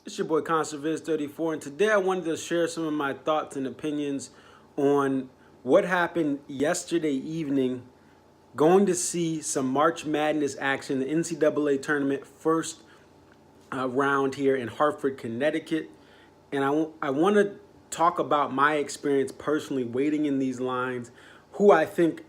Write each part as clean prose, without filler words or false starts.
It's your boy Conserviz34, and today I wanted to share some of my thoughts and opinions on what happened yesterday evening. Going to see some March Madness action, the NCAA tournament first round here in Hartford, Connecticut, and I want to talk about my experience personally waiting in these lines, who I think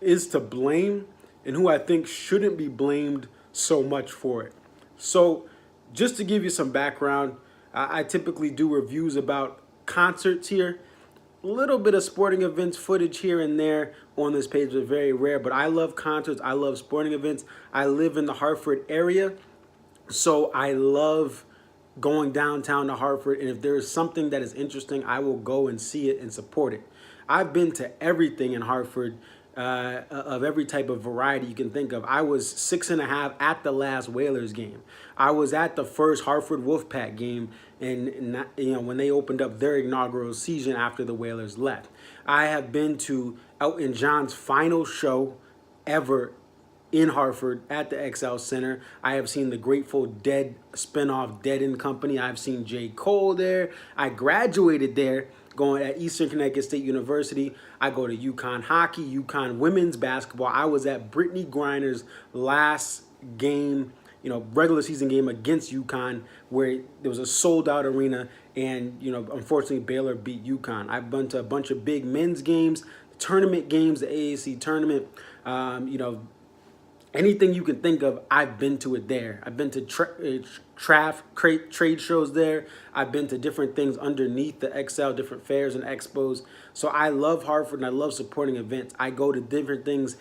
is to blame, and who I think shouldn't be blamed so much for it. So, just to give you some background, I typically do reviews about concerts here. A little bit of sporting events footage here and there on this page is very rare, but I love concerts. I love sporting events. I live in the Hartford area, so I love going downtown to Hartford, and if there is something that is interesting, I will go and see it and support it. I've been to everything in Hartford, of every type of variety you can think of. I was 6.5 at the last Whalers game. I was at the first Hartford Wolfpack game, and when they opened up their inaugural season after the Whalers left. I have been to Elton John's final show ever in Hartford at the XL Center. I have seen the Grateful Dead spinoff Dead and Company. I've seen J. Cole there. I graduated there going at Eastern Connecticut State University. I go to UConn hockey, UConn women's basketball. I was at Brittany Griner's last game, regular season game against UConn, where there was a sold out arena, and unfortunately Baylor beat UConn. I've been to a bunch of big men's games, tournament games, the AAC tournament. Anything you can think of, I've been to it there. I've been to trade shows there. I've been to different things underneath the XL, different fairs and expos. So I love Hartford and I love supporting events. I go to different things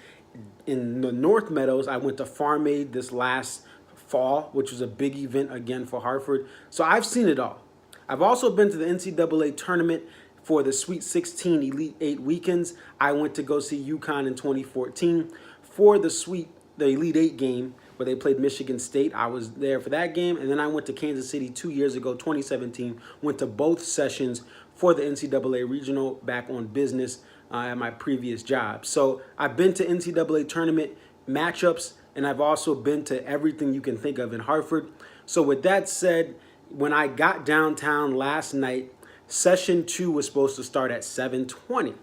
in the North Meadows. I went to Farm Aid this last fall, which was a big event again for Hartford. So I've seen it all. I've also been to the NCAA tournament for the Sweet 16 Elite 8 weekends. I went to go see UConn in 2014 for the Elite 8 game where they played Michigan State. I was there for that game, and then I went to Kansas City 2 years ago, 2017. Went to both sessions for the NCAA Regional back on business at my previous job. So I've been to NCAA tournament matchups, and I've also been to everything you can think of in Hartford. So with that said, when I got downtown last night, session 2 was supposed to start at 7:20.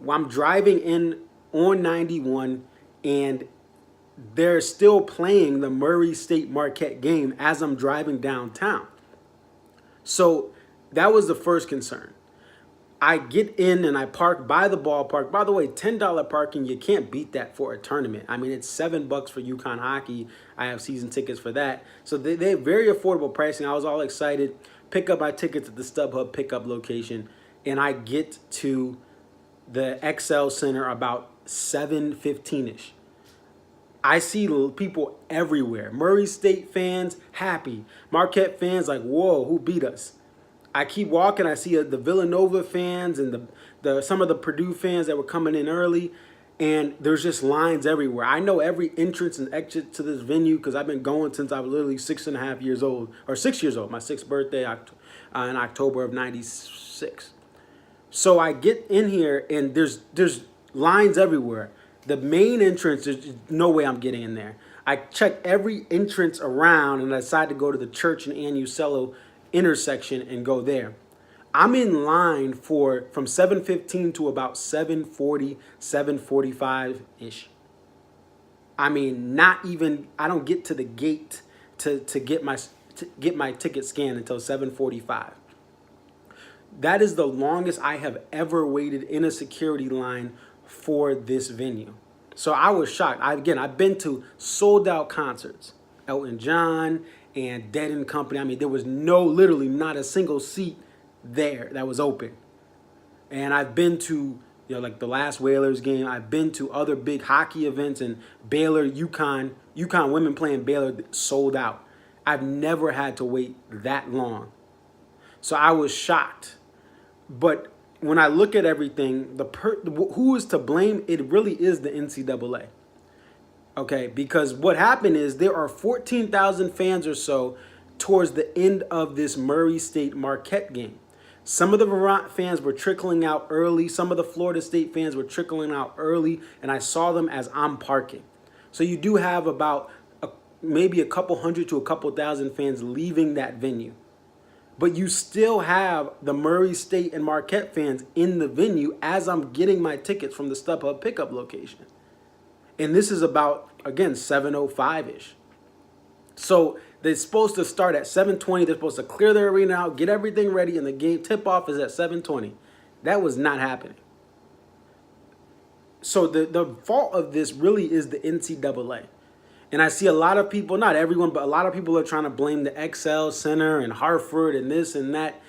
I'm driving in on 91, and they're still playing the Murray State Marquette game as I'm driving downtown. So that was the first concern. I get in and I park by the ballpark. By the way, $10 parking, you can't beat that for a tournament. I mean, it's $7 for UConn hockey. I have season tickets for that. So they have very affordable pricing. I was all excited. Pick up my tickets at the StubHub pickup location, and I get to the XL Center about 7:15-ish. I see people everywhere. Murray State fans, happy. Marquette fans, like, whoa, who beat us? I keep walking. I see the Villanova fans and some of the Purdue fans that were coming in early, and there's just lines everywhere. I know every entrance and exit to this venue because I've been going since I was literally 6.5 years old, or 6 years old, my 6th birthday in October of '96. So I get in here, and there's lines everywhere. The main entrance, there's no way I'm getting in there. I check every entrance around, and I decide to go to the Church and Ann Uccello intersection and go there. I'm in line from 7:15 to about 7:40, 7:45-ish. I mean, not even, I don't get to the gate to get my ticket scanned until 7:45. That is the longest I have ever waited in a security line for this venue. So I was shocked. I've been to sold out concerts, Elton John and Dead and Company. I mean, there was literally not a single seat there that was open. And I've been to, like the last Whalers game. I've been to other big hockey events, and Baylor, UConn women playing Baylor sold out. I've never had to wait that long. So I was shocked. But when I look at everything, who is to blame? It really is the NCAA. Okay, because what happened is there are 14,000 fans or so towards the end of this Murray State Marquette game. Some of the Vermont fans were trickling out early. Some of the Florida State fans were trickling out early, and I saw them as I'm parking. So you do have about maybe a couple hundred to a couple thousand fans leaving that venue. But you still have the Murray State and Marquette fans in the venue as I'm getting my tickets from the StubHub pickup location. And this is about, again, 7:05-ish. So they're supposed to start at 7:20. They're supposed to clear their arena out, get everything ready, and the game tip-off is at 7:20. That was not happening. So the fault of this really is the NCAA. And I see a lot of people, not everyone, but a lot of people are trying to blame the XL Center and Hartford and this and that.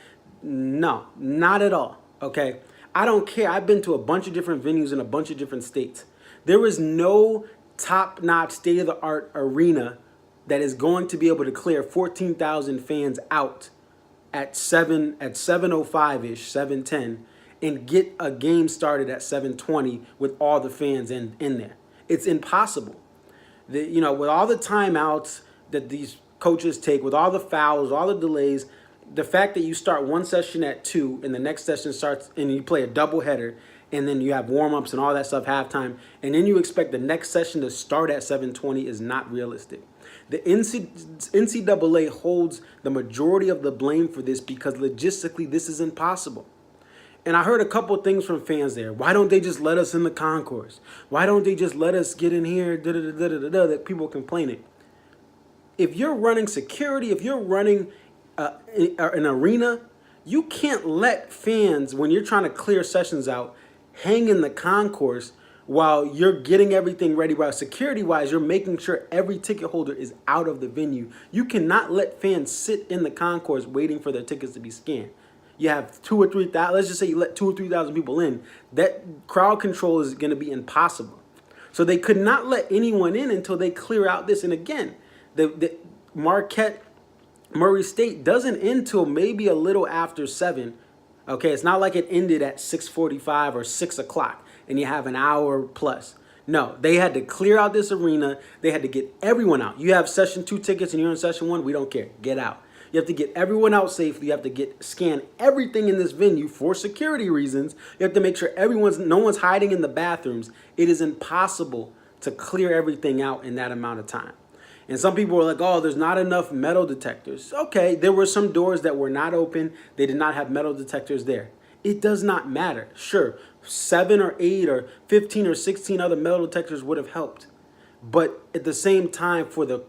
No, not at all, okay? I don't care. I've been to a bunch of different venues in a bunch of different states. There is no top-notch, state-of-the-art arena that is going to be able to clear 14,000 fans out at 7:05-ish, 7:10, and get a game started at 7:20 with all the fans in there. It's impossible. With all the timeouts that these coaches take, with all the fouls, all the delays, the fact that you start one session at 2 and the next session starts and you play a doubleheader and then you have warm-ups and all that stuff halftime, and then you expect the next session to start at 7:20 is not realistic. The NCAA holds the majority of the blame for this because logistically this is impossible. And I heard a couple things from fans there. Why don't they just let us in the concourse? Why don't they just let us get in here? That people complaining. If you're running security, if you're running an arena, you can't let fans, when you're trying to clear sessions out, hang in the concourse while you're getting everything ready. While security-wise, you're making sure every ticket holder is out of the venue. You cannot let fans sit in the concourse waiting for their tickets to be scanned. You have 2,000 or 3,000, let's just say you let 2,000 or 3,000 people in, that crowd control is going to be impossible. So they could not let anyone in until they clear out this. And again, the Marquette Murray State doesn't end till maybe a little after 7. Okay, it's not like it ended at 6:45 or 6 o'clock and you have an hour plus. No, they had to clear out this arena. They had to get everyone out. You have session 2 tickets and you're in session 1, we don't care. Get out. You have to get everyone out safely. You have to scan everything in this venue for security reasons. You have to make sure no one's hiding in the bathrooms. It is impossible to clear everything out in that amount of time. And some people are like, oh, there's not enough metal detectors. Okay, there were some doors that were not open. They did not have metal detectors there. It does not matter. Sure, 7 or 8 or 15 or 16 other metal detectors would have helped. But at the same time, for the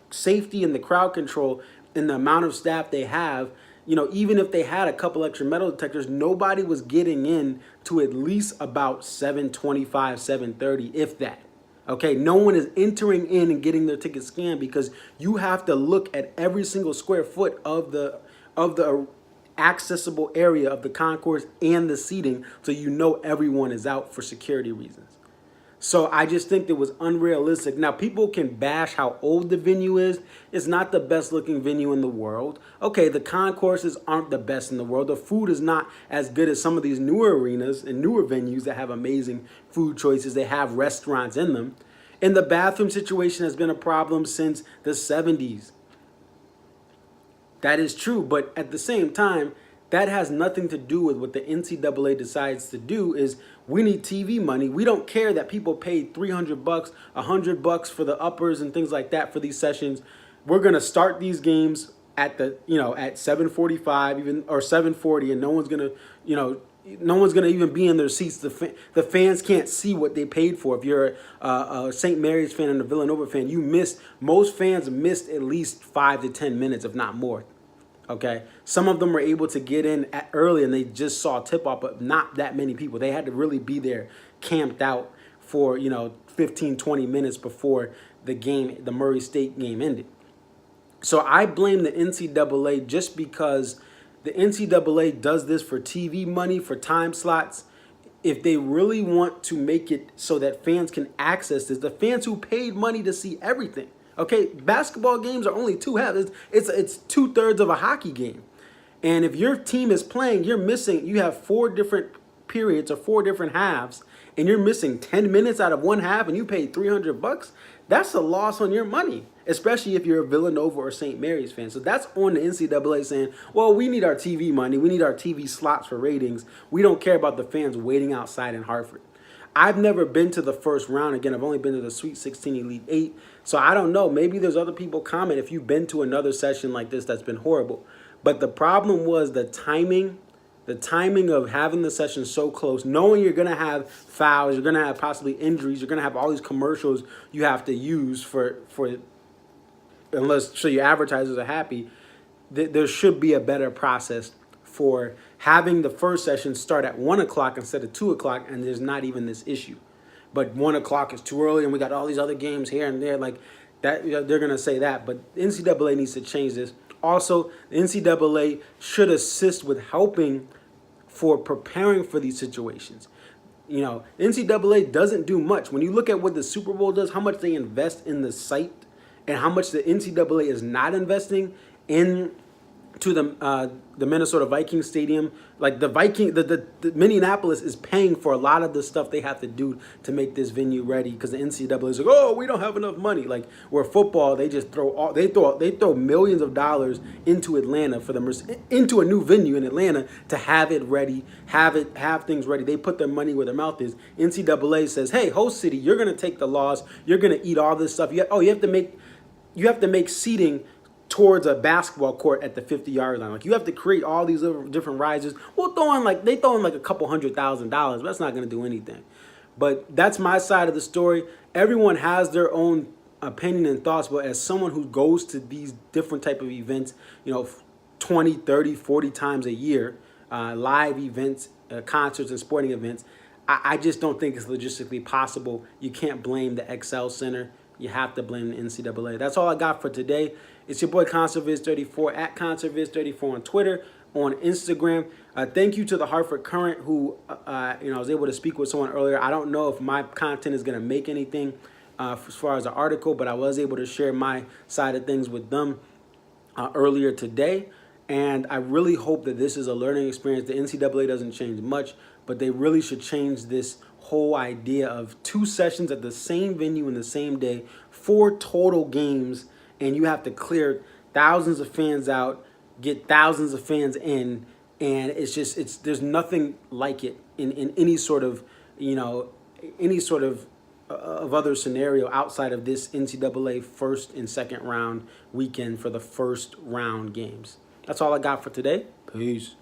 safety and the crowd control and the amount of staff they have, even if they had a couple extra metal detectors, nobody was getting in to at least about 7:25, 7:30, if that. Okay, no one is entering in and getting their ticket scanned because you have to look at every single square foot of the accessible area of the concourse and the seating, so everyone is out for security reasons. So I just think it was unrealistic. Now, people can bash how old the venue is. It's not the best looking venue in the world. Okay, the concourses aren't the best in the world. The food is not as good as some of these newer arenas and newer venues that have amazing food choices. They have restaurants in them. And the bathroom situation has been a problem since the 70s. That is true, but at the same time, that has nothing to do with what the NCAA decides to do. Is we need TV money. We don't care that people paid $300, $100 for the uppers and things like that for these sessions. We're gonna start these games at at 7:45 even or 7:40, and no one's gonna even be in their seats. The fans can't see what they paid for. If you're a St. Mary's fan and a Villanova fan, most fans missed at least 5 to 10 minutes, if not more. Okay, some of them were able to get in early and they just saw tip-off, but not that many people. They had to really be there camped out for 15, 20 minutes before the Murray State game ended. So I blame the NCAA just because the NCAA does this for TV money, for time slots. If they really want to make it so that fans can access this, the fans who paid money to see everything. Okay, basketball games are only 2 halves. It's 2/3 of a hockey game. And if your team is playing, you have 4 different periods or 4 different halves, and you're missing 10 minutes out of one half and you paid $300, that's a loss on your money, especially if you're a Villanova or St. Mary's fan. So that's on the NCAA saying, well, we need our TV money. We need our TV slots for ratings. We don't care about the fans waiting outside in Hartford. I've never been to the first round. Again, I've only been to the Sweet 16 Elite 8. So I don't know. Maybe there's other people comment if you've been to another session like this that's been horrible. But the problem was the timing of having the session so close, knowing you're going to have fouls, you're going to have possibly injuries, you're going to have all these commercials you have to use for unless so your advertisers are happy. There should be a better process for having the first session start at 1 o'clock instead of 2 o'clock, and there's not even this issue. But 1 o'clock is too early, and we got all these other games here and there. Like that, they're gonna say that. But the NCAA needs to change this. Also, the NCAA should assist with helping for preparing for these situations. You know, NCAA doesn't do much. When you look at what the Super Bowl does, how much they invest in the site, and how much the NCAA is not investing in to the Minnesota Vikings stadium. Like the Minneapolis is paying for a lot of the stuff they have to do to make this venue ready, because the NCAA is like, oh, we don't have enough money. Like where football, they just throw millions of dollars into Atlanta into a new venue in Atlanta to have it ready, have things ready. They put their money where their mouth is. NCAA says, hey, host city, you're gonna take the loss. You're gonna eat all this stuff. You have to make seating towards a basketball court at the 50-yard line. Like you have to create all these different risers. They throw in like a couple $100,000, but that's not going to do anything. But that's my side of the story. Everyone has their own opinion and thoughts, but as someone who goes to these different type of events, 20, 30, 40 times a year, live events, concerts and sporting events, I just don't think it's logistically possible. You can't blame the XL Center. You have to blame the NCAA. That's all I got for today. It's your boy ConcertViz34 at ConcertViz34 on Twitter, on Instagram. Thank you to the Hartford Current, who I was able to speak with someone earlier. I don't know if my content is going to make anything as far as an article, but I was able to share my side of things with them earlier today. And I really hope that this is a learning experience. The NCAA doesn't change much, but they really should change this whole idea of 2 sessions at the same venue in the same day, 4 total games, and you have to clear thousands of fans out, get thousands of fans in, and there's nothing like it in any sort of other scenario outside of this NCAA first and second round weekend for the first round games. That's all I got for today. Peace.